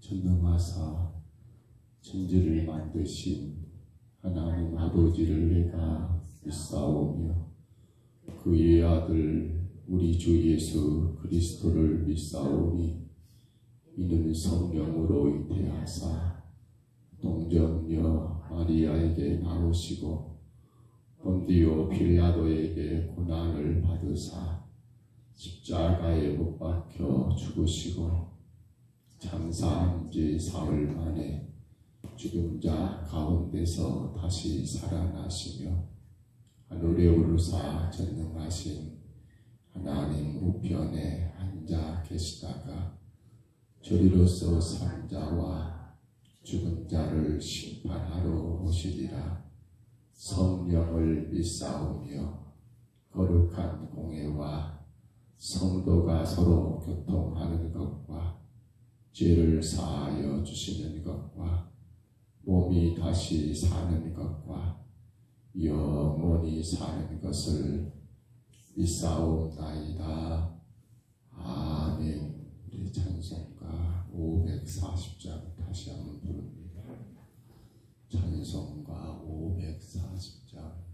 전능하사 천지를 만드신 하나님 아버지를 내가 믿사오며 그의 아들 우리 주 예수 그리스도를 믿사오니 이는 성령으로 잉태하사 동정녀 마리아에게 나오시고 본디오 빌라도에게 고난을 받으사 십자가에 못 박혀 죽으시고 장사한 지 사흘 만에 죽은 자 가운데서 다시 살아나시며 하늘에 오르사 전능하신 하나님 우편에 앉아 계시다가 저리로서 산 자와 죽은 자를 심판하러 오시리라. 성령을 믿사오며 거룩한 공회와 성도가 서로 교통하는 것과 죄를 사하여 주시는 것과 몸이 다시 사는 것과 영원히 사는 것을 믿사옵나이다. 아멘. 우리 찬송가 540장 다시 한번 부릅니다. 찬송가 540장.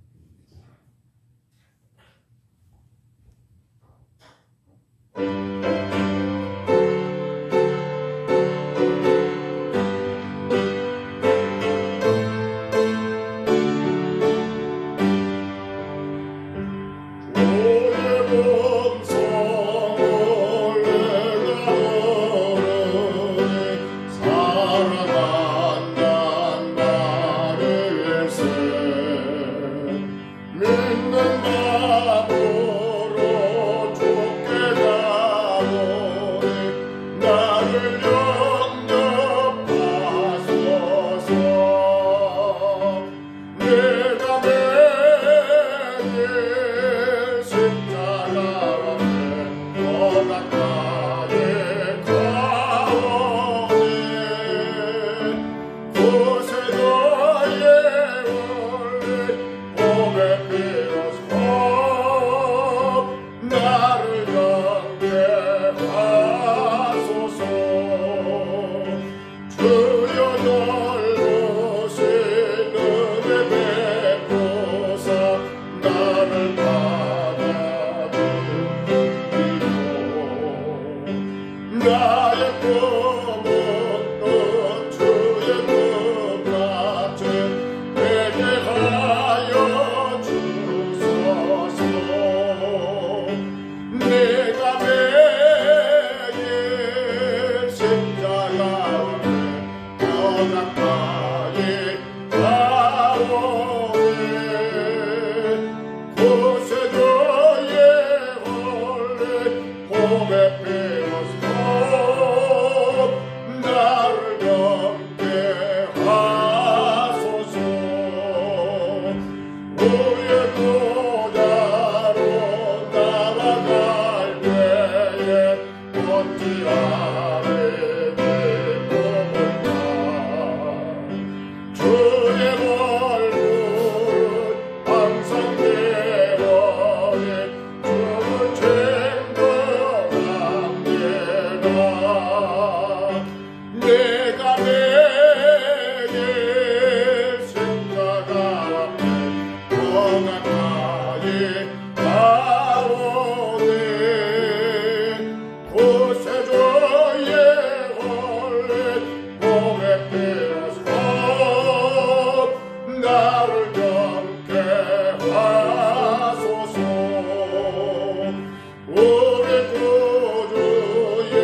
우리 구주의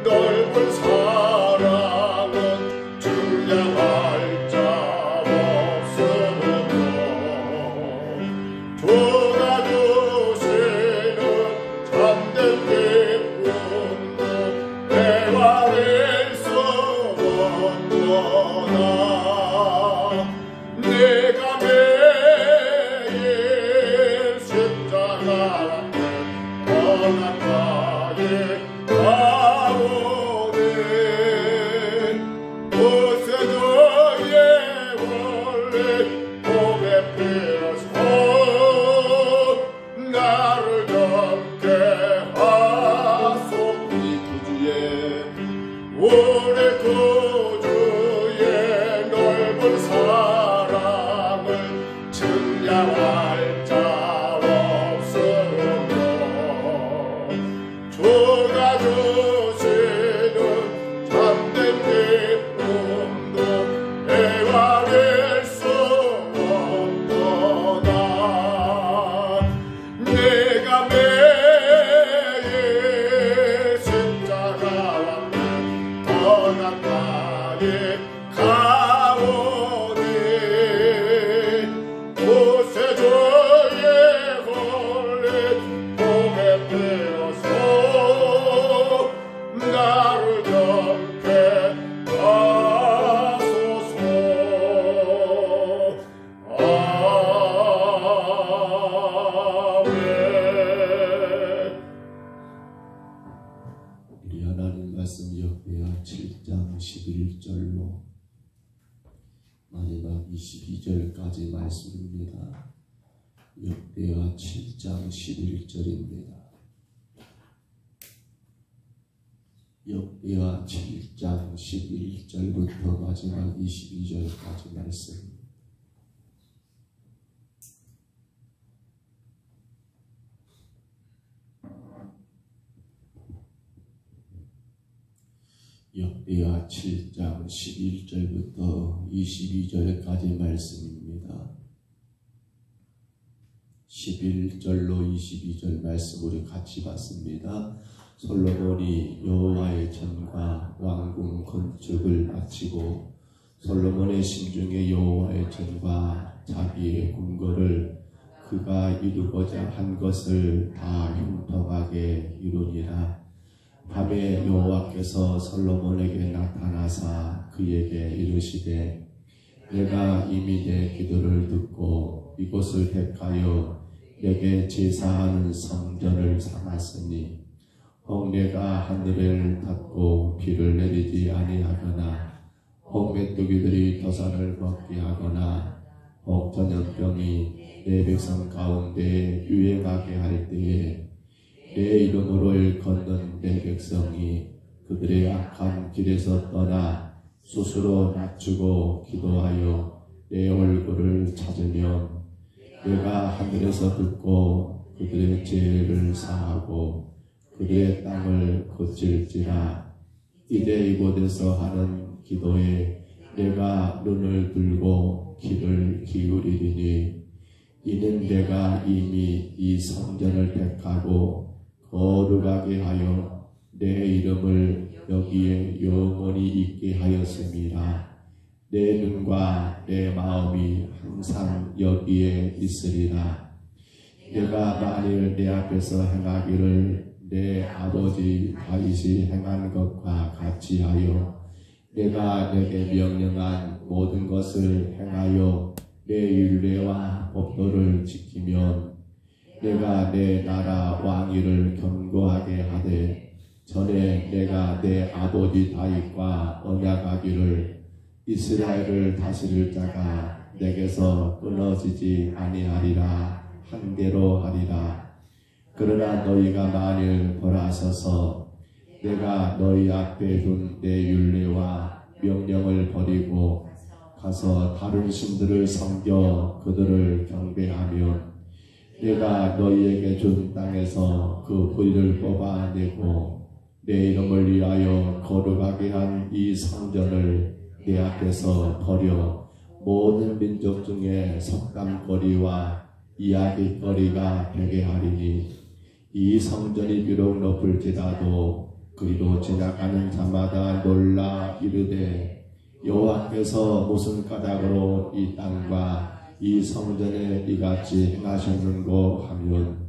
넓은 사랑 우리 구주의 넓은 사랑을 증량할 자 없으며 주가 주시는 참된 기쁨도 애완할 수 없도다. 내가 매일 십자가와 가까이 가오니 구세주의 홀린 몸에 베어서 나를 영케 하소서. 아멘. 우리 하나님 말씀 역대하 7장 11절로 마지막 22절까지 말씀입니다. 역대하 7장 11절입니다. 역대하 7장 11절부터 마지막 22절까지 말씀. 역대하 7장 11절부터 22절까지 말씀입니다. 11절로 22절 말씀 우리 같이 봤습니다. 솔로몬이 여호와의 전과 왕궁 건축을 마치고 솔로몬의 심중에 여호와의 전과 자기의 궁궐을 그가 이루고자 한 것을 다 형통하게 이루니라. 밤에 여호와께서 솔로몬에게 나타나사 그에게 이르시되 내가 이미 내 기도를 듣고 이곳을 택하여 내게 제사하는 성전을 삼았으니 혹 내가 하늘을 닫고 비를 내리지 아니하거나 혹 메뚜기들이 토산을 먹게 하거나 혹 전염병이 내 백성 가운데 유행하게 할 때에 내 이름으로 일컫는 내 백성이 그들의 악한 길에서 떠나 스스로 낮추고 기도하여 내 얼굴을 찾으면 내가 하늘에서 듣고 그들의 죄를 사하고 그들의 땅을 고칠지라. 이제 이곳에서 하는 기도에 내가 눈을 들고 귀를 기울이리니 이는 내가 이미 이 성전을 택하고 거룩하게 하여 내 이름을 여기에 영원히 있게 하였음이라. 내 눈과 내 마음이 항상 여기에 있으리라. 내가 만일 내 앞에서 행하기를 내 아버지 다윗이 행한 것과 같이 하여 내가 내게 명령한 모든 것을 행하여 내 율례와 법도를 지키면 내가 내 나라 왕위를 견고하게 하되 전에 내가 내 아버지 다윗과 언약하기를 이스라엘을 다스릴 자가 내게서 끊어지지 아니하리라 한 대로 하리라. 그러나 너희가 만일 벌하셔서 내가 너희 앞에 둔 내 율례와 명령을 버리고 가서 다른 신들을 섬겨 그들을 경배하면 내가 너희에게 준 땅에서 그 뿌리를 뽑아내고 내 이름을 위하여 거룩하게 한 이 성전을 내 앞에서 버려 모든 민족 중에 석담거리와 이야기거리가 되게 하리니 이 성전이 비록 높을지라도 그리로 지나가는 자마다 놀라 이르되 여호와께서 무슨 까닭으로 이 땅과 이 성전에 이같이 행하셨는고 하면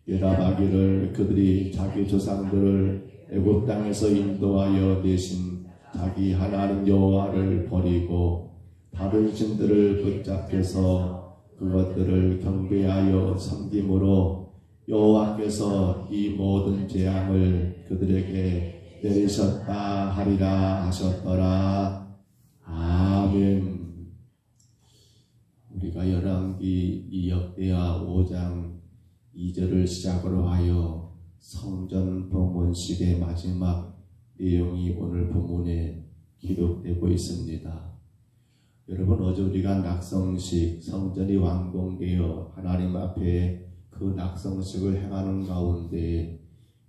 대답하기를 그들이 자기 조상들을 애굽 땅에서 인도하여 내신 자기 하나님 여호와를 버리고 다른 신들을 붙잡혀서 그것들을 경배하여 섬김으로 여호와께서 이 모든 재앙을 그들에게 내리셨다 하리라 하셨더라. 아멘. 우리가 열왕기 이 역대하 5장 2절을 시작으로 하여 성전 봉헌식의 마지막 내용이 오늘 본문에 기록되고 있습니다. 여러분, 어제 우리가 낙성식, 성전이 완공되어 하나님 앞에 그 낙성식을 행하는 가운데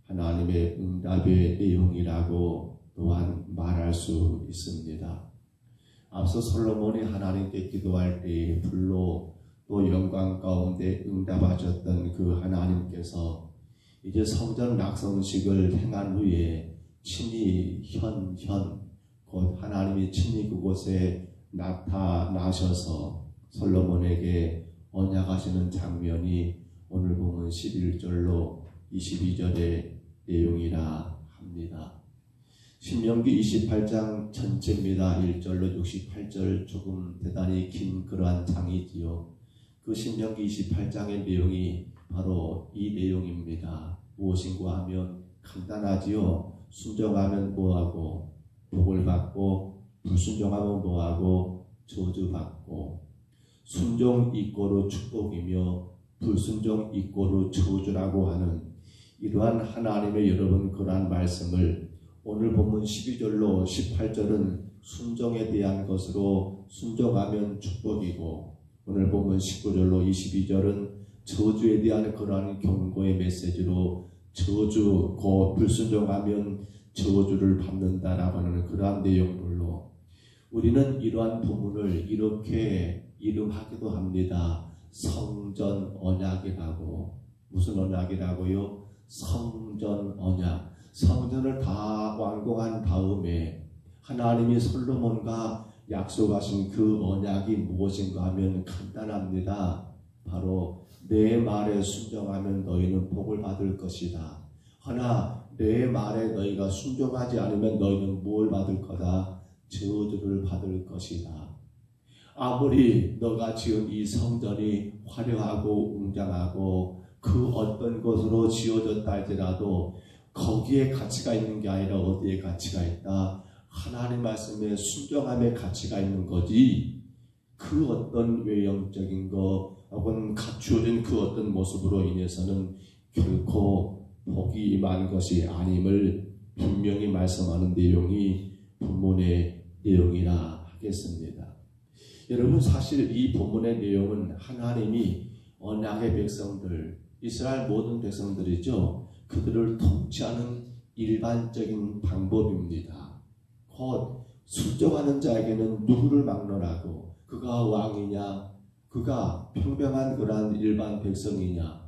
하나님의 응답의 내용이라고 또한 말할 수 있습니다. 앞서 솔로몬이 하나님께 기도할 때에 불로 또 영광 가운데 응답하셨던 그 하나님께서 이제 성전 낙성식을 행한 후에 친히 곧 하나님이 친히 그곳에 나타나셔서 솔로몬에게 언약하시는 장면이 오늘 보면 11절로 22절의 내용이라 합니다. 신명기 28장 전체입니다. 1절로 68절 조금 대단히 긴 그러한 장이지요. 그 신명기 28장의 내용이 바로 이 내용입니다. 무엇인가 하면 간단하지요. 순종하면 뭐하고 복을 받고, 불순종하면 뭐하고 저주받고, 순종 이꼬로 축복이며 불순종 이꼬로 저주라고 하는 이러한 하나님의 여러분 그러한 말씀을 오늘 본문 12절로 18절은 순종에 대한 것으로 순종하면 축복이고, 오늘 본문 19절로 22절은 저주에 대한 그러한 경고의 메시지로 저주, 곧 불순종하면 저주를 받는다라고 하는 그러한 내용들로 우리는 이러한 본문을 이렇게 이름하기도 합니다. 성전 언약이라고. 무슨 언약이라고요? 성전 언약. 성전을 다 완공한 다음에 하나님이 솔로몬과 약속하신 그 언약이 무엇인가 하면 간단합니다. 바로 내 말에 순종하면 너희는 복을 받을 것이다. 허나 내 말에 너희가 순종하지 않으면 너희는 무엇을 받을 거다? 저주를 받을 것이다. 아무리 너가 지은 이 성전이 화려하고 웅장하고 그 어떤 것으로 지어졌다 할지라도 거기에 가치가 있는 게 아니라 어디에 가치가 있다? 하나님 말씀에 순종함의 가치가 있는 거지, 그 어떤 외형적인 것 혹은 갖추어진 그 어떤 모습으로 인해서는 결코 복이 임한 것이 아님을 분명히 말씀하는 내용이 본문의 내용이라 하겠습니다. 여러분, 사실 이 본문의 내용은 하나님이 언약의 백성들, 이스라엘 모든 백성들이죠, 그들을 통치하는 일반적인 방법입니다. 곧 순종하는 자에게는 누구를 막론하고, 그가 왕이냐, 그가 평범한 그러한 일반 백성이냐,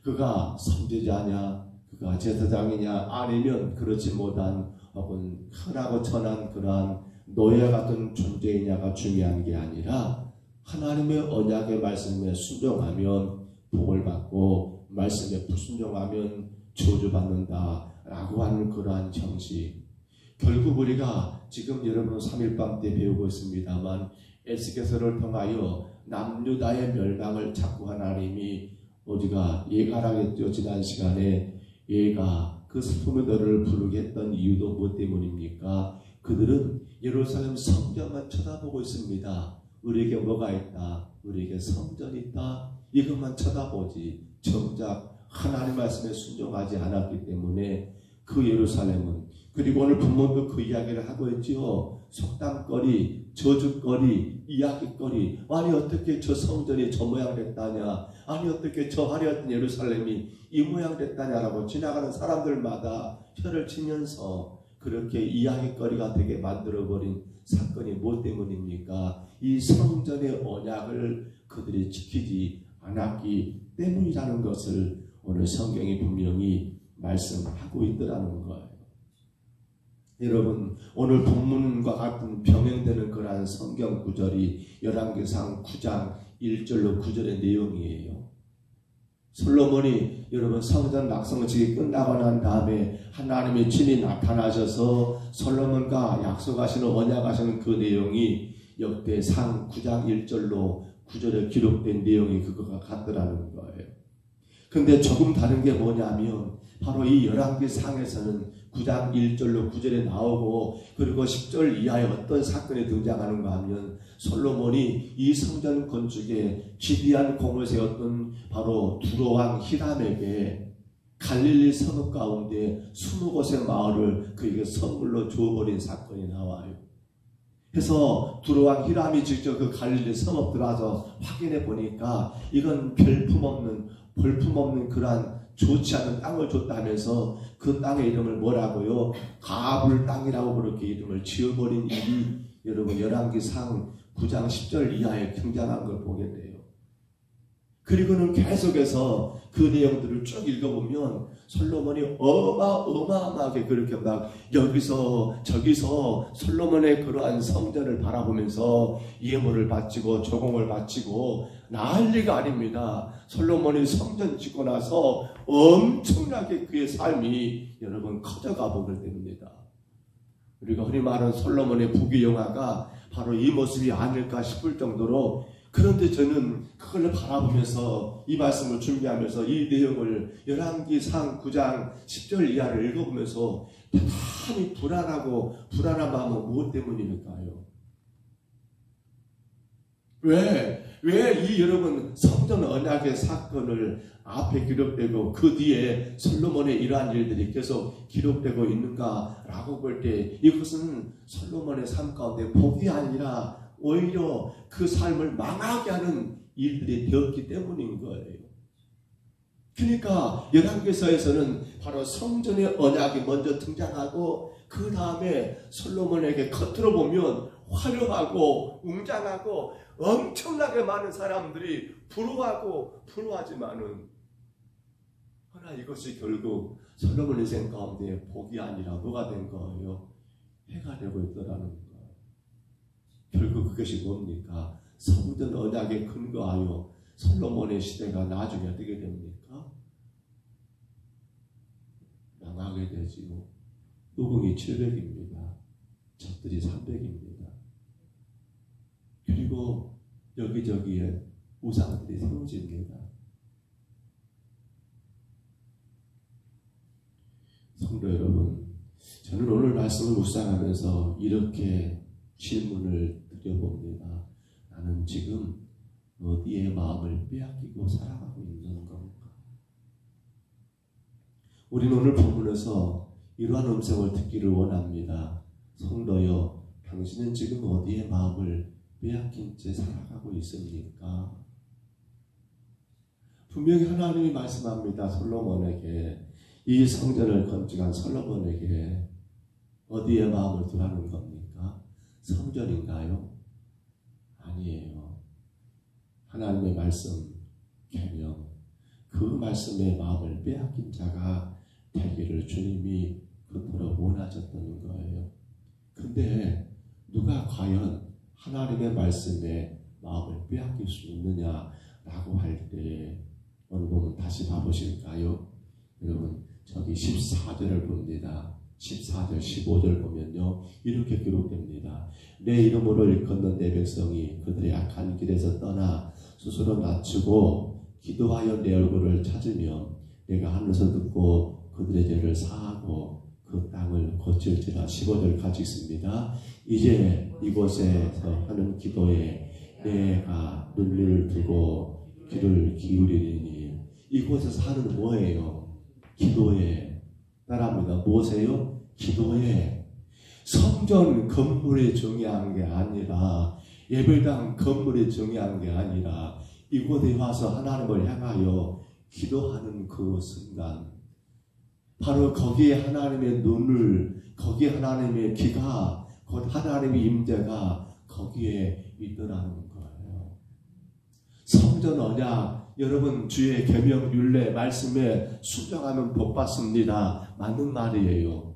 그가 선지자냐, 그가 제사장이냐, 아니면 그렇지 못한 혹은 흔하고 천한 그러한 노예 같은 존재이냐가 중요한 게 아니라 하나님의 언약의 말씀에 순종하면 복을 받고 말씀에 불순종하면 저주받는다라고 하는 그러한 형식. 결국 우리가 지금 여러분 3일밤 때 배우고 있습니다만 에스겔서를 통하여 남유다의 멸망을 자꾸 하나님이 우리가 예가라겠죠. 지난 시간에 예가 그 슬픔의 노래를 부르게 했던 이유도 무엇 때문입니까? 그들은 예루살렘 성전만 쳐다보고 있습니다. 우리에게 뭐가 있다? 우리에게 성전이 있다? 이것만 쳐다보지 정작 하나님 말씀에 순종하지 않았기 때문에 그 예루살렘은, 그리고 오늘 본문도 그 이야기를 하고 있지요. 속담거리, 저주거리, 이야기거리. 아니 어떻게 저 성전이 저 모양 됐다냐, 아니 어떻게 저 화려했던 예루살렘이 이 모양 됐다냐라고 지나가는 사람들마다 혀를 치면서 그렇게 이야기거리가 되게 만들어버린 사건이 무엇 때문입니까? 이 성전의 언약을 그들이 지키지 않았기 때문이라는 것을 오늘 성경이 분명히 말씀하고 있더라는 거예요. 여러분, 오늘 본문과 같은 병행되는 그러한 성경 구절이 열왕기상 9장 1절로 9절의 내용이에요. 솔로몬이 여러분 성전 낙성식이 끝나고 난 다음에 하나님이 친히 나타나셔서 솔로몬과 약속하시는 언약하시는 그 내용이 역대상 9장 1절로 9절에 기록된 내용이 그거가 같더라는 거예요. 근데 조금 다른 게 뭐냐면 바로 이 열왕기상에서는 9장 1절로 9절에 나오고, 그리고 10절 이하에 어떤 사건이 등장하는가 하면 솔로몬이 이 성전 건축에 기이한 공을 세웠던 바로 두로왕 히람에게 갈릴리 성읍 가운데 20곳의 마을을 그에게 선물로 주어버린 사건이 나와요. 그래서 두로왕 히람이 직접 그 갈릴리 성읍 들어와서 확인해 보니까 이건 볼품없는 그러한 좋지 않은 땅을 줬다면서 그 땅의 이름을 뭐라고요? 가불 땅이라고 그렇게 이름을 지어버린 일이 여러분 열왕기상 9장 10절 이하에 등장한 걸 보게 돼요. 그리고는 계속해서 그 내용들을 쭉 읽어보면 솔로몬이 어마어마하게 그렇게 막 여기서 저기서 솔로몬의 그러한 성전을 바라보면서 예물을 바치고 조공을 바치고 난리가 아닙니다. 솔로몬이 성전 짓고 나서 엄청나게 그의 삶이 여러분 커져가 보게 됩니다. 우리가 흔히 말하는 솔로몬의 부귀영화가 바로 이 모습이 아닐까 싶을 정도로, 그런데 저는 그걸 바라보면서 이 말씀을 준비하면서 이 내용을 열왕기상 9장 10절 이하를 읽어보면서 대단히 불안한 마음은 무엇 때문일까요? 왜 이 여러분 성전 언약의 사건을 앞에 기록되고 그 뒤에 솔로몬의 이러한 일들이 계속 기록되고 있는가라고 볼 때 이것은 솔로몬의 삶 가운데 복이 아니라 오히려 그 삶을 망하게 하는 일들이 되었기 때문인 거예요. 그러니까 열왕기서에서는 바로 성전의 언약이 먼저 등장하고 그 다음에 솔로몬에게 겉으로 보면 화려하고 웅장하고 엄청나게 많은 사람들이 부러워하지만은 그러나 이것이 결국 솔로몬 인생 가운데 복이 아니라 뭐가 된 거예요? 해가 되고 있더라는 거예요. 결국 그것이 뭡니까? 성전 언약에 근거하여 솔로몬의 시대가 나중에 어떻게 됩니까? 망하게 되지요. 노궁이 700입니다. 적들이 300입니다. 그리고 여기저기에 우상들이 세워집니다. 성도 여러분, 저는 오늘 말씀을 묵상하면서 이렇게 질문을 드려봅니다. 나는 지금 어디에 마음을 빼앗기고 살아가고 있는 건가? 우리는 오늘 본문에서 이러한 음성을 듣기를 원합니다. 성도여, 당신은 지금 어디에 마음을 빼앗긴 채 살아가고 있습니까? 분명히 하나님이 말씀합니다. 솔로몬에게, 이 성전을 건축한 솔로몬에게 어디에 마음을 두라는 겁니까? 성전인가요? 아니에요. 하나님의 말씀, 계명, 그 말씀에 마음을 빼앗긴 자가 되기를 주님이 그토록 원하셨다는 거예요. 근데 누가 과연 하나님의 말씀에 마음을 빼앗길 수 있느냐라고 할 때 오늘 보면 다시 봐보실까요? 여러분 저기 14절을 봅니다. 14절 15절 보면요 이렇게 기록됩니다. 내 이름으로 일컫는 내 백성이 그들의 악한 길에서 떠나 스스로 낮추고 기도하여 내 얼굴을 찾으면 내가 하늘에서 듣고 그들의 죄를 사하고 그 땅을 고칠지라. 15절 같이 있습니다. 이제 이곳에서 하는 기도에 내가 눈을 두고 귀를 기울이니. 이곳에서 하는 뭐예요? 기도에. 따라합니다. 무엇이에요? 기도에. 성전 건물이 중요한 게 아니라, 예배당 건물이 중요한 게 아니라 이곳에 와서 하나님을 향하여 기도하는 그 순간, 바로 거기에 하나님의 눈을, 거기에 하나님의 귀가, 곧 하나님의 임재가 거기에 있더라는 거예요. 성전 언약, 여러분 주의 계명 율례 말씀에 순종하면 복 받습니다. 맞는 말이에요.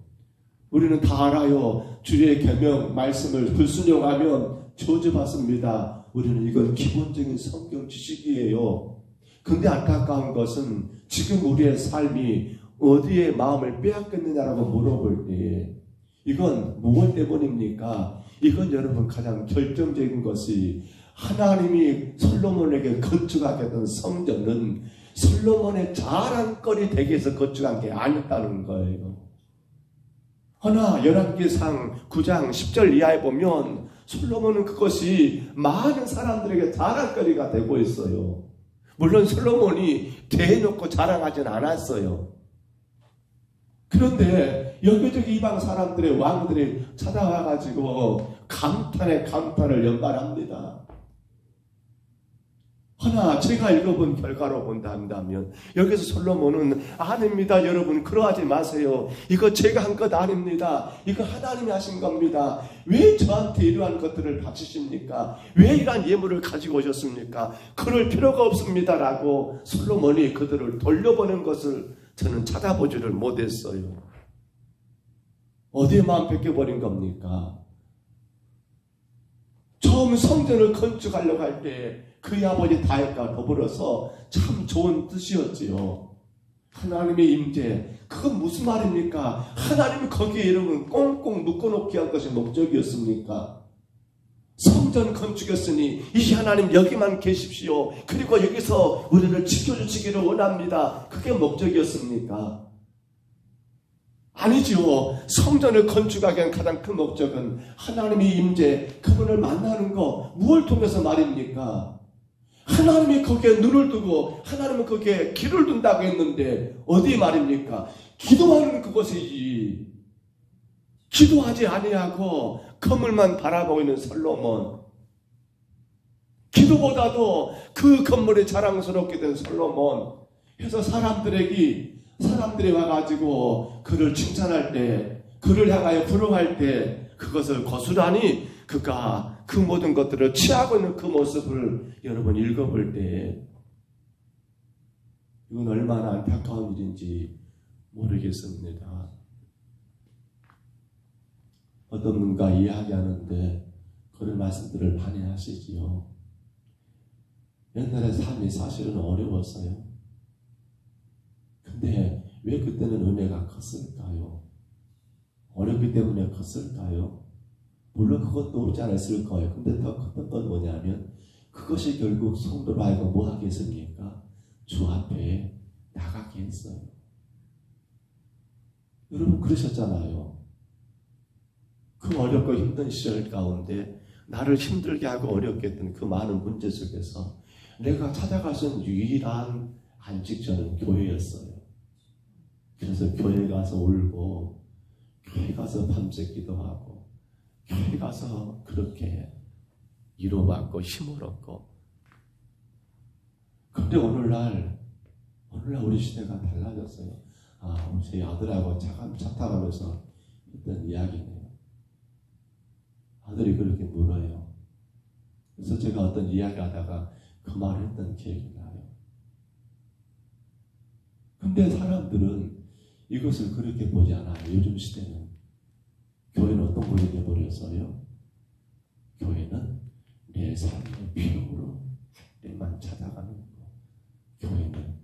우리는 다 알아요. 주의 계명 말씀을 불순종하면 저주 받습니다. 우리는 이건 기본적인 성경 지식이에요. 근데 안타까운 것은 지금 우리의 삶이 어디에 마음을 빼앗겼느냐라고 물어볼 때 이건 무엇 때문입니까? 이건 여러분 가장 결정적인 것이 하나님이 솔로몬에게 건축하게 된 성전은 솔로몬의 자랑거리 되기 위해서 건축한 게 아니었다는 거예요. 허나 열왕기상 9장 10절 이하에 보면 솔로몬은 그것이 많은 사람들에게 자랑거리가 되고 있어요. 물론 솔로몬이 대놓고 자랑하진 않았어요. 그런데 여기저기 이방 사람들의 왕들이 찾아와가지고 감탄에 감탄을 연발합니다. 하나 제가 읽어본 결과로 본다면 여기서 솔로몬은 아닙니다. 여러분 그러하지 마세요. 이거 제가 한 것 아닙니다. 이거 하나님이 하신 겁니다. 왜 저한테 이러한 것들을 바치십니까? 왜 이러한 예물을 가지고 오셨습니까? 그럴 필요가 없습니다. 라고 솔로몬이 그들을 돌려보낸 것을 저는 찾아보지를 못했어요. 어디에 마음 뺏겨버린 겁니까? 처음 성전을 건축하려고 할 때 그의 아버지 다윗과 더불어서 참 좋은 뜻이었지요. 하나님의 임재, 그건 무슨 말입니까? 하나님이 거기에 이름을 꽁꽁 묶어놓기 한 것이 목적이었습니까? 성전 건축했으니 이제 하나님 여기만 계십시오. 그리고 여기서 우리를 지켜주시기를 원합니다. 그게 목적이었습니까? 아니지요. 성전을 건축하기 위한 가장 큰 목적은 하나님의 임재, 그분을 만나는 거, 무엇을 통해서 말입니까? 하나님이 거기에 눈을 두고 하나님은 거기에 길을 둔다고 했는데 어디 말입니까? 기도하는 그곳이지. 기도하지 아니하고 건물만 바라보고 있는 솔로몬, 기도보다도 그 건물이 자랑스럽게 된 솔로몬, 해서 사람들이 와가지고 그를 칭찬할 때, 그를 향하여 부름할 때 그것을 고스란히 그가 그 모든 것들을 취하고 있는 그 모습을 여러분 읽어볼 때 이건 얼마나 안타까운 일인지 모르겠습니다. 어떤 분과 이야기하는데 그런 말씀들을 많이 하시지요. 옛날에 삶이 사실은 어려웠어요. 근데 왜 그때는 은혜가 컸을까요? 어렵기 때문에 컸을까요? 물론 그것도 오지 않았을 거예요. 근데 더 컸던 건 뭐냐면 그것이 결국 성도로 하여금 뭐 하게 했습니까? 주 앞에 나가게 했어요. 여러분 그러셨잖아요. 그 어렵고 힘든 시절 가운데 나를 힘들게 하고 어렵게 했던 그 많은 문제 속에서 내가 찾아갈 수 있는 유일한 안식처는 교회였어요. 그래서 교회 가서 울고 교회 가서 밤새 기도하고 교회 가서 그렇게 위로받고 힘을 얻고. 그런데 오늘날 우리 시대가 달라졌어요. 제 아들하고 차 타가면서 했던 이야기네요. 아들이 그렇게 물어요. 그래서 제가 어떤 이야기 하다가 그 말을 했던 기억이 나요. 근데 사람들은 이것을 그렇게 보지 않아요. 요즘 시대는. 교회는 어떤 곳이 되어버렸어요? 교회는 내 삶의 필요로 할 때만 찾아가는 거. 교회는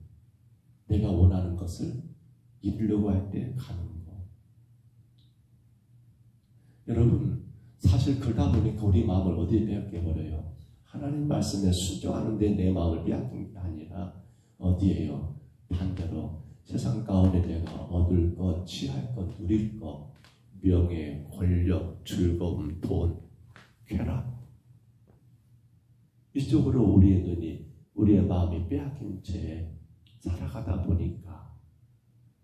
내가 원하는 것을 이루려고 할 때 가는 거. 여러분 사실 그러다 보니까 우리 마음을 어디에 빼앗겨버려요? 하나님 말씀에 순종하는데 내 마음을 빼앗긴 게 아니라 어디에요? 반대로 세상 가운데 내가 얻을 것, 취할 것, 누릴 것, 명예, 권력, 즐거움, 돈, 쾌락, 이쪽으로 우리의 눈이, 우리의 마음이 빼앗긴 채 살아가다 보니까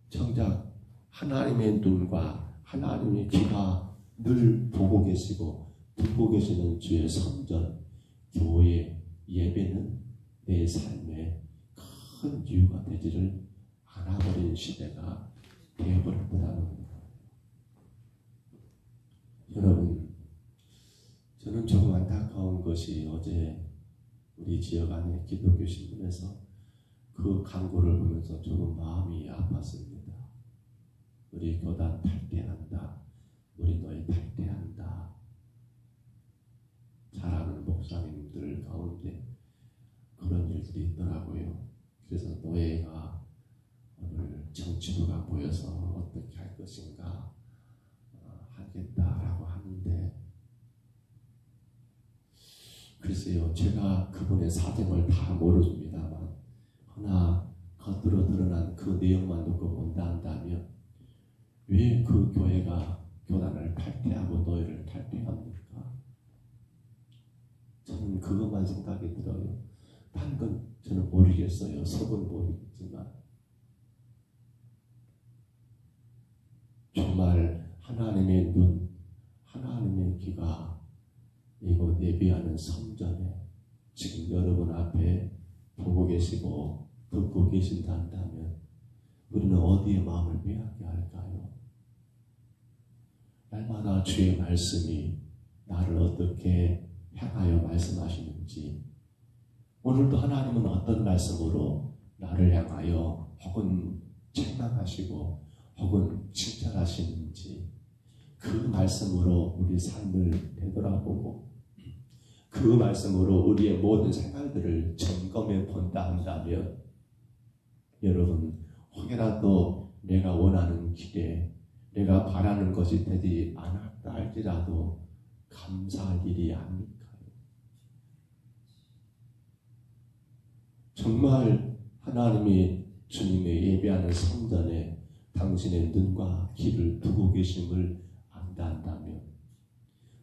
정작 하나님의 눈과 하나님의 귀가 늘 보고 계시고 듣고 계시는 주의 성전, 교회, 예배는 내 삶의 큰 이유가 되지를 않아버린 시대가 되어버렸다는 겁니다. 여러분, 저는 조금 안타까운 것이 어제 우리 지역 안에 기독교 신문에서 그 광고를 보면서 조금 마음이 아팠습니다. 우리 교단 탈퇴한다. 우리 너희 탈퇴한다. 잘하는 목사님들 가운데 그런 일들이 있더라고요. 그래서 노예가 오늘 정치부가 모여서 어떻게 할 것인가 하겠다라고 하는데, 글쎄요, 제가 그분의 사정을 다 모릅니다만 허나 겉으로 드러난 그 내용만 놓고 본다 한다면 왜 그 교회가 교단을 탈퇴하고 노예를 탈퇴합니까? 저는 그것만 생각이 들어요. 다른 건 저는 모르겠어요. 속은 모르겠지만 하나님의 눈, 하나님의 귀가 이곳 예비하는 성전에 지금 여러분 앞에 보고 계시고 듣고 계신다 한다면 우리는 어디에 마음을 빼앗게 할까요? 날마다 주의 말씀이 나를 어떻게 향하여 말씀하시는지, 오늘도 하나님은 어떤 말씀으로 나를 향하여 혹은 책망하시고 혹은 칭찬하시는지, 그 말씀으로 우리 삶을 되돌아보고 그 말씀으로 우리의 모든 생활들을 점검해 본다 한다면 여러분, 혹여라도 내가 원하는 길에 내가 바라는 것이 되지 않았다 할지라도 감사할 일이 아닙니까? 정말 하나님이 주님의 예배하는 성전에 당신의 눈과 귀를 두고 계심을 안다 한다면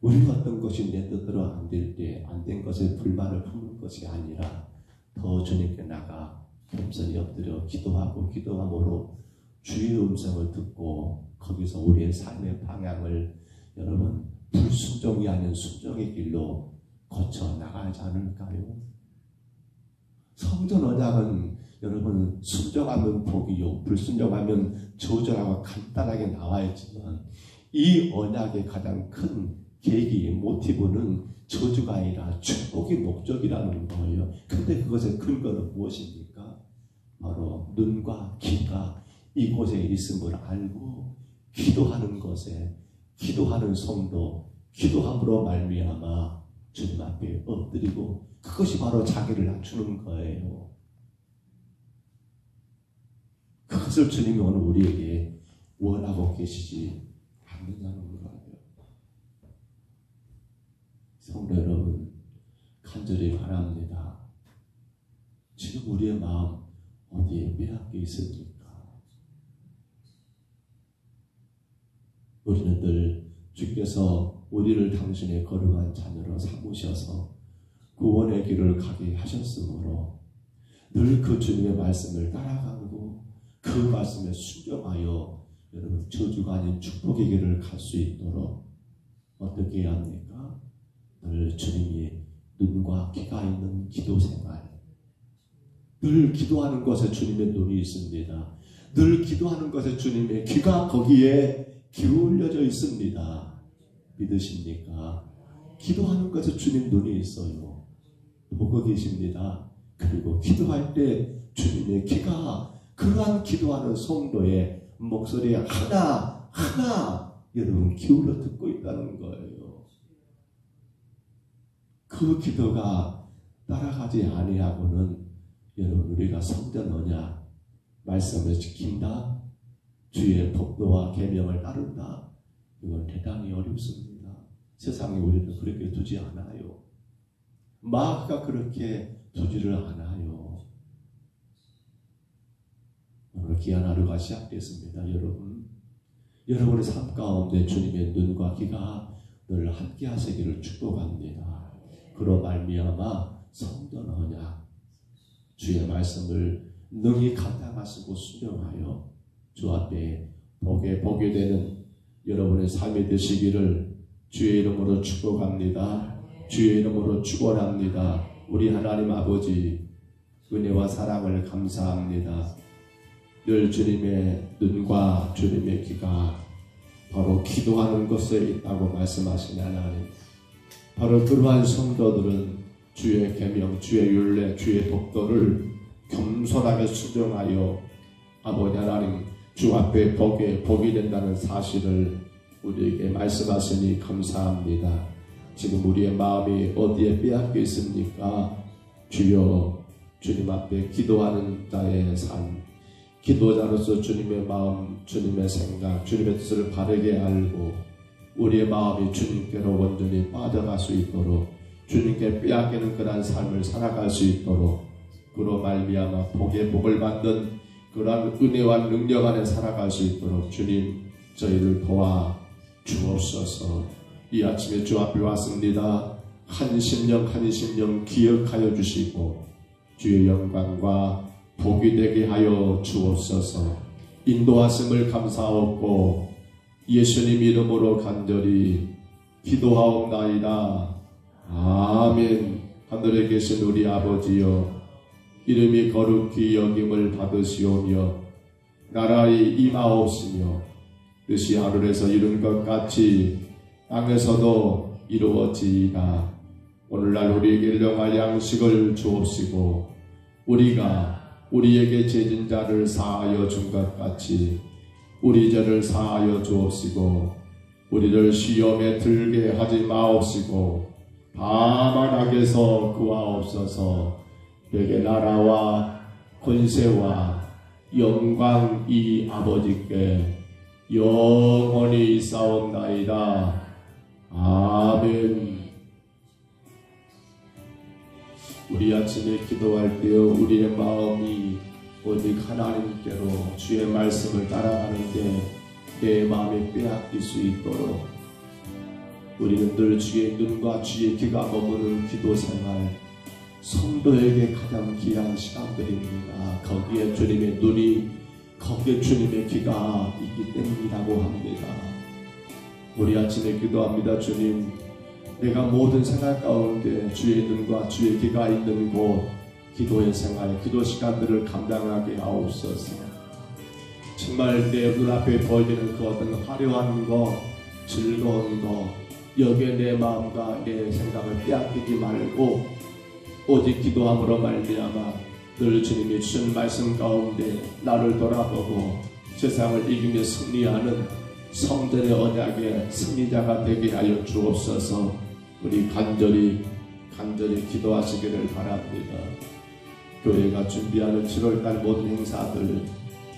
우리가 어떤 것이 내 뜻대로 안 될 때 안 된 것에 불만을 품는 것이 아니라 더 주님께 나가 겸손히 엎드려 기도하고 기도함으로 주의 음성을 듣고 거기서 우리의 삶의 방향을 여러분 불순종이 아닌 순종의 길로 거쳐 나가지 않을까요? 성전 언약은 여러분 순종하면 복이요 불순종하면 저주라고 간단하게 나와 있지만 이 언약의 가장 큰 계기, 모티브는 저주가 아니라 축복이 목적이라는 거예요. 근데 그것의 근거는 무엇입니까? 바로 눈과 귀가 이곳에 있음을 알고 기도하는 것에, 기도하는 성도, 기도함으로 말미암아 주님 앞에 엎드리고 그것이 바로 자기를 낮추는 거예요. 그것을 주님이 오늘 우리에게 원하고 계시지 않느냐는 거예요. 성도 여러분, 간절히 바랍니다. 지금 우리의 마음 어디에 빼앗겨 있습니까? 우리는 늘 주께서 우리를 당신의 거룩한 자녀로 삼으셔서 구원의 길을 가게 하셨으므로 늘 그 주님의 말씀을 따라가고 그 말씀에 순종하여 여러분 저주가 아닌 축복의 길을 갈 수 있도록 어떻게 해야 합니까? 늘 주님이 눈과 귀가 있는 기도 생활, 늘 기도하는 것에 주님의 눈이 있습니다. 늘 기도하는 것에 주님의 귀가 거기에 기울여져 있습니다. 믿으십니까? 기도하는 것에 주님 눈이 있어요. 보고 계십니다. 그리고 기도할 때 주님의 귀가 그러한 기도하는 성도의 목소리에 하나하나 여러분 기울여 듣고 있다는 거예요. 그 기도가 따라가지 아니하고는 여러분 우리가 성전 언약 말씀을 지킨다, 주의 법도와 계명을 따른다, 이건 대단히 어렵습니다. 세상에 우리는 그렇게 두지 않아요. 마귀가 그렇게 두지를 않아요. 오늘 귀한 하루가 시작됐습니다. 여러분의 삶 가운데 주님의 눈과 귀가 늘 함께 하시기를 축복합니다. 그로 말미암아 성전 언약 주의 말씀을 능히 감당하시고 순종하여 주 앞에 복이 되는 여러분의 삶이 되시기를 주의 이름으로 축복합니다. 주의 이름으로 축원합니다. 우리 하나님 아버지 은혜와 사랑을 감사합니다. 늘 주님의 눈과 주님의 귀가 바로 기도하는 것에 있다고 말씀하신 하나님, 바로 그러한 성도들은 주의 계명, 주의 율례, 주의 법도를 겸손하게 순종하여 아버지 하나님 주 앞에 복이 된다는 사실을 우리에게 말씀하시니 감사합니다. 지금 우리의 마음이 어디에 빼앗겨 있습니까? 주여, 주님 앞에 기도하는 자의 삶, 기도자로서 주님의 마음, 주님의 생각, 주님의 뜻을 바르게 알고 우리의 마음이 주님께로 온전히 빠져갈 수 있도록 주님께 빼앗기는 그러한 삶을 살아갈 수 있도록 그로 말미암아 복의 복을 받는 그러한 은혜와 능력 안에 살아갈 수 있도록 주님 저희를 도와 주옵소서. 이 아침에 주 앞에 왔습니다. 한 심령 기억하여 주시고 주의 영광과 복이 되게 하여 주옵소서. 인도하심을 감사하옵고 예수님 이름으로 간절히 기도하옵나이다. 아멘. 하늘에 계신 우리 아버지여, 이름이 거룩히 여김을 받으시오며 나라의 임하옵시며 뜻이 하늘에서 이룬 것 같이 땅에서도 이루어지이다. 오늘날 우리에게 일용할 양식을 주옵시고 우리가 우리에게 죄진 자를 사하여 준 것 같이 우리 죄를 사하여 주옵시고 우리를 시험에 들게 하지 마옵시고 다만 악에서 구하옵소서. 내게 나라와 권세와 영광이 아버지께 영원히 있사옵나이다. 아멘. 우리 아침에 기도할 때요, 우리의 마음이 오직 하나님께로 주의 말씀을 따라가는데 내 마음이 빼앗길 수 있도록 우리는 늘 주의 눈과 주의 귀가 머무는 기도 생활, 성도에게 가장 귀한 시간들입니다. 거기에 주님의 눈이, 거기에 주님의 귀가 있기 때문이라고 합니다. 우리 아침에 기도합니다. 주님, 내가 모든 생활 가운데 주의 눈과 주의 귀가 있는 곳, 기도의 생활, 기도 시간들을 감당하게 하옵소서. 정말 내 눈앞에 보이는 그 어떤 화려한 것, 즐거운 것, 여기에 내 마음과 내 생각을 빼앗기지 말고 오직 기도함으로 말미암아 늘 주님이 주신 말씀 가운데 나를 돌아보고 세상을 이기며 승리하는 성전의 언약의 승리자가 되게 하여 주옵소서. 우리 간절히 기도하시기를 바랍니다. 교회가 준비하는 7월달 모든 행사들,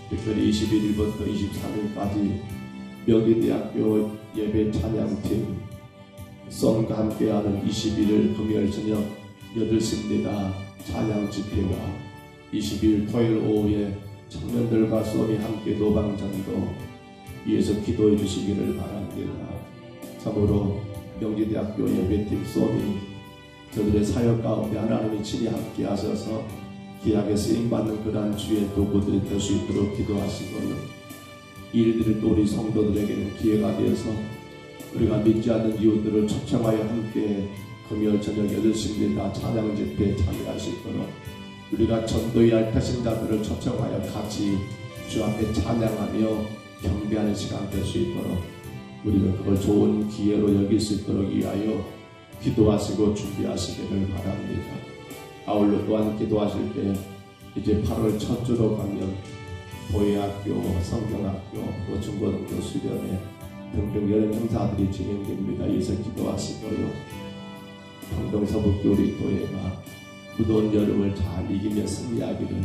특별히 21일부터 23일까지 명리대학교 예배 찬양팀 썸과 함께하는 21일 금요일 저녁 8시입니다. 찬양 집회와 22일 토요일 오후에 청년들과 썸이 함께 노방전도 위에서 기도해 주시기를 바랍니다. 참으로 명지대학교 예배팀 썸이 저들의 사역 가운데 하나님이 친히 함께 하셔서 귀하게 쓰임받는 그러한 주의 도구들이 될 수 있도록 기도하시고요. 이 일들이 또 우리 성도들에게는 기회가 되어서 우리가 믿지 않는 이웃들을 초청하여 함께 금요일 저녁 8시입니다. 찬양 집회에 참여하시도록 우리가 전도의 얄타신 자들을 초청하여 같이 주 앞에 찬양하며 경배하는 시간 될 수 있도록 우리는 그걸 좋은 기회로 여길 수 있도록 위하여 기도하시고 준비하시기를 바랍니다. 아울러 또한 기도하실 때 이제 8월 첫 주로 가면 보혜학교, 성경학교, 또 중고등부 수련회 등등 여러 행사들이 진행됩니다. 이에서 기도하시고요. 평동서북교리 교회가 무더운 여름을 잘 이기며 승리하기를,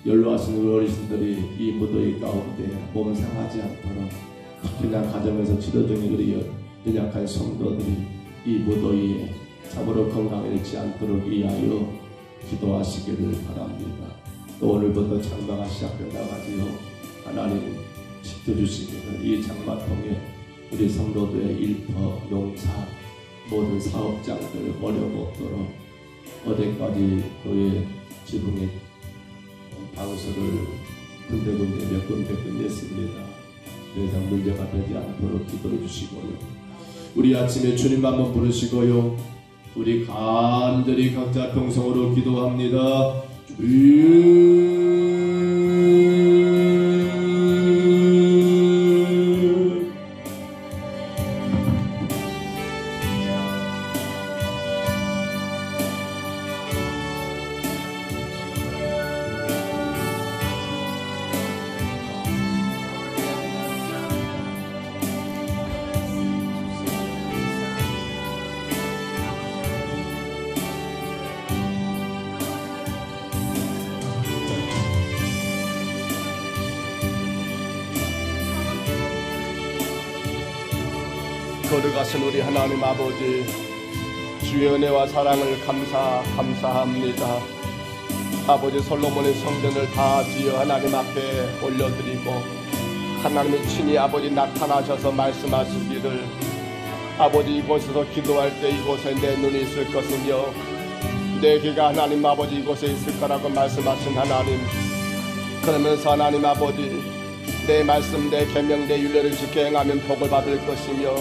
연로하신 우리 어르신들이 이 무더위 가운데 몸 상하지 않도록, 특히나 가정에서 치료 중인 우리 연약한 성도들이 이 무더위에 참으로 건강해지지 않도록 위하여 기도하시기를 바랍니다. 또 오늘부터 장마가 시작된다가지요, 하나님 지켜주시기를 이 장마 통해 우리 성도들의 일터, 농사, 모든 사업장들 어려움 없도록 어제까지 교회 지붕에 방수를 군데군데 몇 군데 끝냈습니다. 더 이상 문제가 되지 않도록 기도해 주시고요. 우리 아침에 주님 한번 부르시고요. 우리 간절히 각자 동성으로 기도합니다. 주여 거룩하신 우리 하나님 아버지, 주의 은혜와 사랑을 감사합니다. 아버지, 솔로몬의 성전을 다 지어 하나님 앞에 올려드리고 하나님이 친히 아버지 나타나셔서 말씀하시기를, 아버지 이곳에서 기도할 때 이곳에 내 눈이 있을 것이며 내 귀가 하나님 아버지 이곳에 있을 거라고 말씀하신 하나님, 그러면서 하나님 아버지 내 말씀, 내 계명, 내 율례를 지켜 행하면 복을 받을 것이며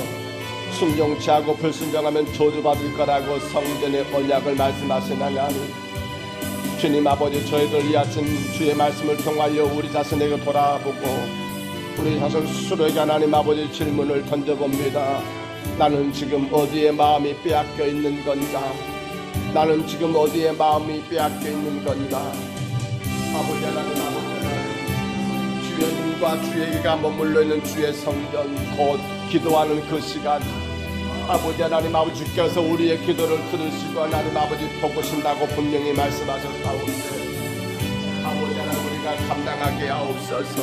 순종치 않고 불순종하면 저주받을 거라고 성전의 언약을 말씀하신 하나님, 주님 아버지, 저희들 이 아침 주의 말씀을 통하여 우리 자신에게 돌아보고 우리 자신 스스로에게 하나님 아버지 질문을 던져봅니다. 나는 지금 어디에 마음이 빼앗겨 있는 건가? 나는 지금 어디에 마음이 빼앗겨 있는 건가? 아버지 하나님, 주의 눈과 주의 귀가 머물러 있는 주의 성전, 곧 기도하는 그 시간, 아버지 하나님 아버지께서 우리의 기도를 들으시고 하나님 아버지 보고신다고 분명히 말씀하셨사오니 아버지 하나님, 우리가 감당하게 하옵소서.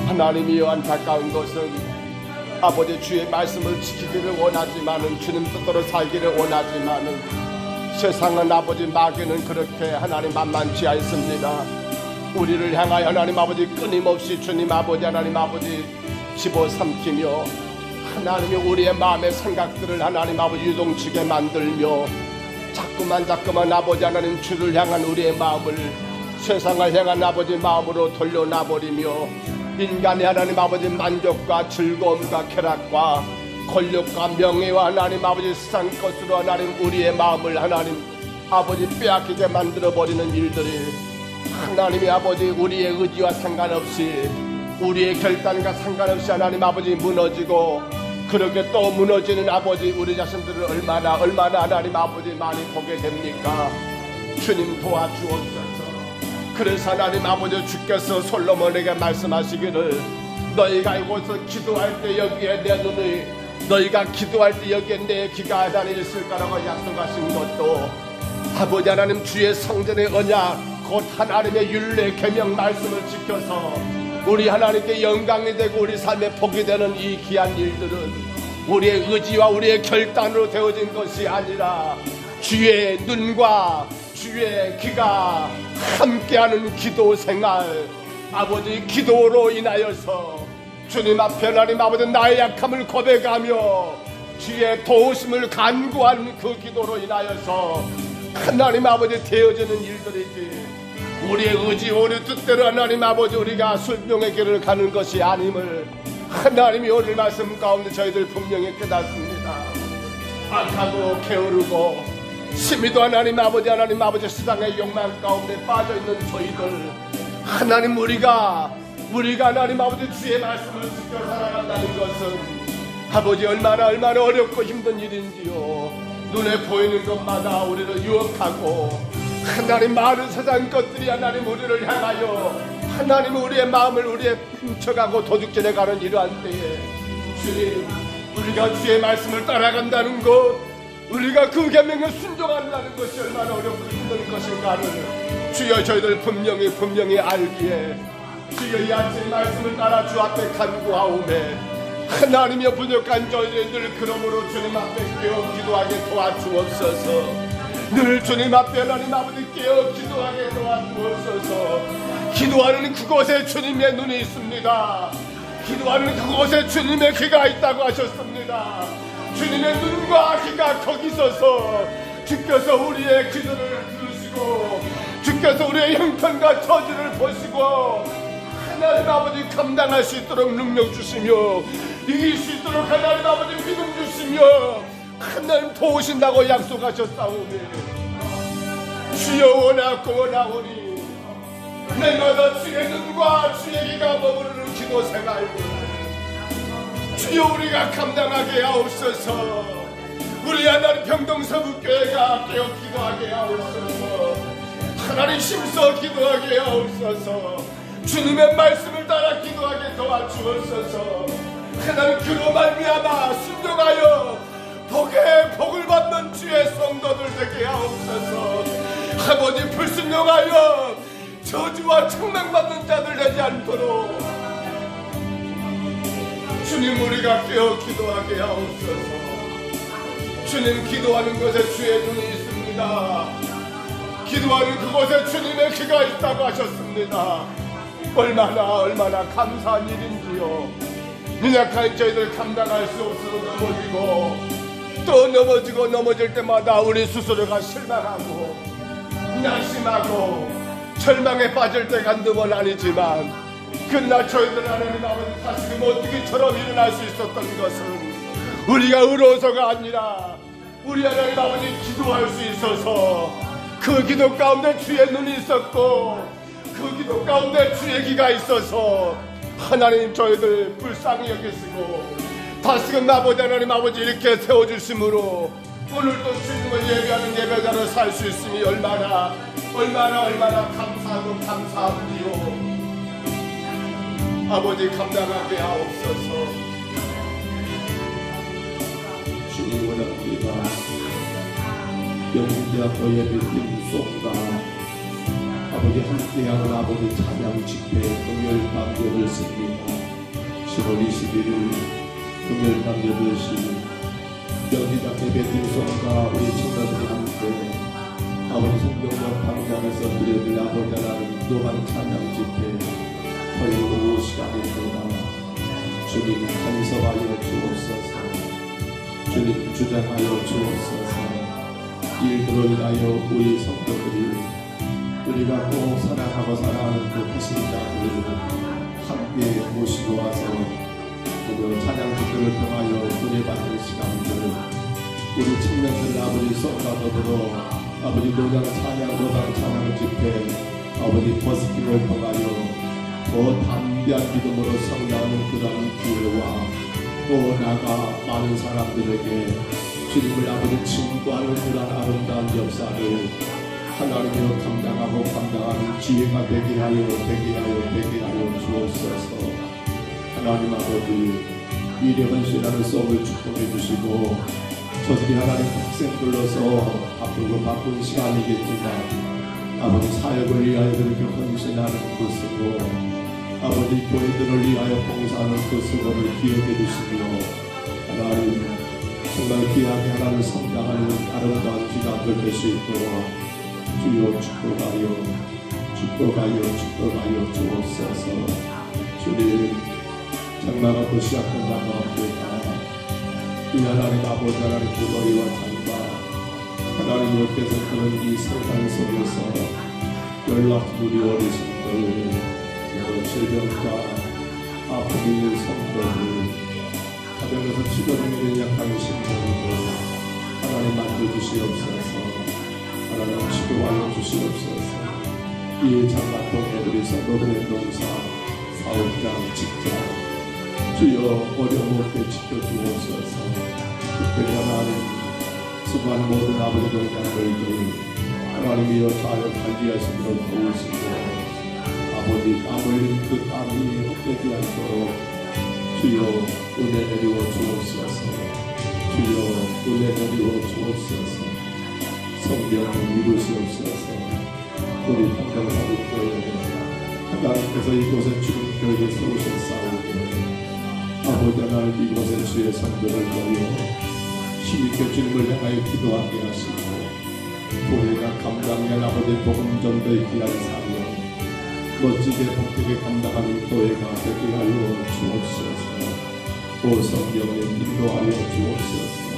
하나님이여, 안타까운 것은 아버지 주의 말씀을 지키기를 원하지만은, 주님 뜻대로 살기를 원하지만은, 세상은 아버지 마귀는 그렇게 하나님 만만치 않습니다. 우리를 향하여 하나님 아버지 끊임없이 주님 아버지 하나님 아버지 집어삼키며 하나님이 우리의 마음의 생각들을 하나님 아버지 유동치게 만들며 자꾸만 아버지 하나님 주를 향한 우리의 마음을 세상을 향한 아버지 마음으로 돌려놔버리며 인간의 하나님 아버지 만족과 즐거움과 쾌락과 권력과 명예와 하나님 아버지 세상 것으로 하나님 우리의 마음을 하나님 아버지 빼앗기게 만들어버리는 일들이 하나님의 아버지 우리의 의지와 상관없이 우리의 결단과 상관없이 하나님 아버지 무너지고, 그렇게 또 무너지는 아버지 우리 자신들을 얼마나 하나님 아버지 많이 보게 됩니까? 주님 도와주옵소서. 그래서 하나님 아버지 주께서 솔로몬에게 말씀하시기를, 너희가 이곳에서 기도할 때 여기에 내 눈이, 너희가 기도할 때 여기에 내 귀가 하나님 있을 거라고 약속하신 것도 아버지 하나님 주의 성전의 언약, 곧 하나님의 율례 계명 말씀을 지켜서 우리 하나님께 영광이 되고 우리 삶의 복이 되는 이 귀한 일들은 우리의 의지와 우리의 결단으로 되어진 것이 아니라 주의 눈과 주의 귀가 함께하는 기도 생활, 아버지 기도로 인하여서 주님 앞에 하나님 아버지 나의 약함을 고백하며 주의 도우심을 간구한 그 기도로 인하여서 하나님 아버지 되어지는 일들이지, 우리의 의지 우리 뜻대로 하나님 아버지 우리가 순종의 길을 가는 것이 아님을 하나님이 오늘 말씀 가운데 저희들 분명히 깨닫습니다. 악하고 게으르고 심히도 하나님 아버지 세상의 욕망 가운데 빠져있는 저희들, 하나님 우리가 하나님 아버지 주의 말씀을 지켜 살아간다는 것은 아버지 얼마나 어렵고 힘든 일인지요. 눈에 보이는 것마다 우리를 유혹하고 하나님 많은 세상 것들이 하나님 우리를 향하여 하나님 우리의 마음을 우리의 훔쳐가고 도둑질해가는 이러한 때에 주님, 우리가 주의 말씀을 따라간다는 것, 우리가 그 계명에 순종한다는 것이 얼마나 어렵고 힘든 것인가를 주여 저희들 분명히 알기에 주여 이 아침 말씀을 따라 주 앞에 간구하오매 하나님의 부족한 저희들 그러므로 주님 앞에 깨어 기도하게 도와주옵소서. 늘 주님 앞에 하나님 아버지 깨어 기도하게 도와주옵소서. 기도하는 그곳에 주님의 눈이 있습니다. 기도하는 그곳에 주님의 귀가 있다고 하셨습니다. 주님의 눈과 귀가 거기 있어서 주께서 우리의 기도를 들으시고 주께서 우리의 형편과 처지를 보시고 하나님 아버지 감당할 수 있도록 능력 주시며 이길 수 있도록 하나님 아버지 믿음 주시며 하나님 도우신다고 약속하셨사오니 주여 원하오니 내가 주의 눈과 주의 귀가 머무르는 기도 생활 주여 우리가 감당하게 하옵소서. 우리 하나님 평동서북교회가 깨어 기도하게 하옵소서. 하나님 힘써 기도하게 하옵소서. 주님의 말씀을 따라 기도하게 도와주옵소서. 하나님 그로 말미암아 순종하여 복을 받는 주의 성도들 되게 하옵소서. 아버지 불순종하여 저주와 책망받는 자들 되지 않도록 주님 우리가 깨어 기도하게 하옵소서. 주님 기도하는 곳에 주의 눈이 있습니다. 기도하는 그곳에 주님의 귀가 있다고 하셨습니다. 얼마나 감사한 일인지요. 연약한 저희들 감당할 수 없어서 넘어지고 넘어질 때마다 우리 스스로가 실망하고 낙심하고 절망에 빠질 때가 한두 번 아니지만 그러나 저희들 하나님 아버지 다시금 어떻게 저럼 일어날 수 있었던 것은 우리가 의로워서가 아니라 우리 하나님 아버지 기도할 수 있어서 그 기도 가운데 주의 눈이 있었고 그 기도 가운데 주의 귀가 있어서 하나님 저희들 불쌍히 여기시고 다시금 아버지 하나님 아버지 이렇게 세워주심으로 오늘도 주님을 예배하는 예배자로 살 수 있으니 얼마나 감사하고 감사한지요. 아버지 감당하게 하옵소서. 주님 원합니다. 영웅대학교 예배팀 송가 아버지 함께하는 아버지 찬양 집회 금요일밤 8시입니다. 10월 21일 금요일밤 8시 영웅대학 예배팀 송가 우리 청년들이 함께 아버지 성경과 광장에서 드려질 아버지 하나님 노반 찬양 집회 토요일 오후 시간입니다. 주님 간섭하여 주옵소서. 주님 주장하여 주옵소서. 일들로 인하여 우리 성도들이 우리가 또 사랑하고 사랑하는 그 하신 자들을 함께 모시고 와서 오늘 찬양 집회를 통하여 은혜 받는 시간들 우리 청년들 아버지 손과 더불어 아버지 노장 찬양 집회 아버지 버스킹을 통하여 더 담대한 믿음으로 성장하는 그러한 기회와 또 나아가 많은 사람들에게 주님을 아버지 증거하는 그러한 아름다운 역사를 하나님으로 감당하는 기회가 되게 하여 주옵소서. 하나님 아버지 미래헌신하는 수업을 축복해 주시고 저들이 하나님 학생들로서 바쁜 시간이겠지만 아버지 사역을 위하여 그렇게 헌신하는 그 수고 아버지 교회들을 위하여 봉사하는 그 수고를 기억해 주시며 하나님 정말 귀하게 하나님 성장하는 아름다운 기간들 될 수 있도록 주여 축복하여 주옵소서. 주님 장마가 또 시작된다고 합니다. 이 하나님 아버지 하나님 무더위와 장마 하나님 옆에서 그런 이 세상 속에서 연락들이 어르신들 질병과 아픔이 있는 성도들 가정에서 치료 중에 약한 신부들 하나님 만져주시옵소서. 하나님 치료하여 주시옵소서. 이 장마 동에 우리 성도들의 농사 사업장 직장 주여 어려움 없게 지켜주옵소서. 특별히 하나님 수고하는 모든 아버지 동장들을 하나님이여 잘 관리하시도록 도우시고 아버지 땀 흘린 그 땀이 헛되지 않도록 주여 은혜 내리워 주옵소서. 주여 은혜 내리워 주옵소서. 성령을 이루시옵소서. 우리 평강사국교회 하나님께서 이곳에 주님 교회를 세우셨사오니 아버지 하나님 이곳에 주의 성도를 모여 힘있게 주님을 향하여 기도하게 하시고 교회가 감당한 아버지 복음 전도의 귀한 사명 멋지게 복되게 감당하는 교회가 되게 하여 주옵소서. 오 성령님 인도하여 주옵소서.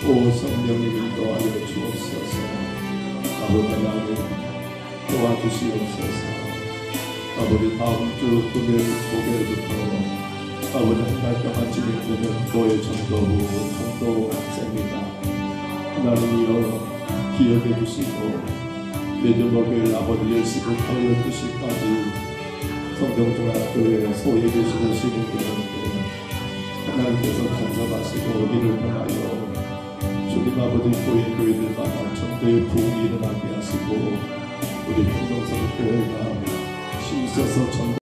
오 성령님 인도하여 주옵소서. 아버지 하나님 도와주시옵소서. 아버지 다음 주 목요일부터 아버지 한 달 동안 진행되는 교회 전도 학생입니다. 하나님이여 기억해 주시고 매주 목요일 아버지 10시부터 12시까지 성경중학교에 소예배 시키시는 분들 하나님께서 간섭하시고 이를 통하여 주님 아버지 교회들마다 전도의 부흥이 일어나게 하시고 우리 평동성교회가 힘써서 전도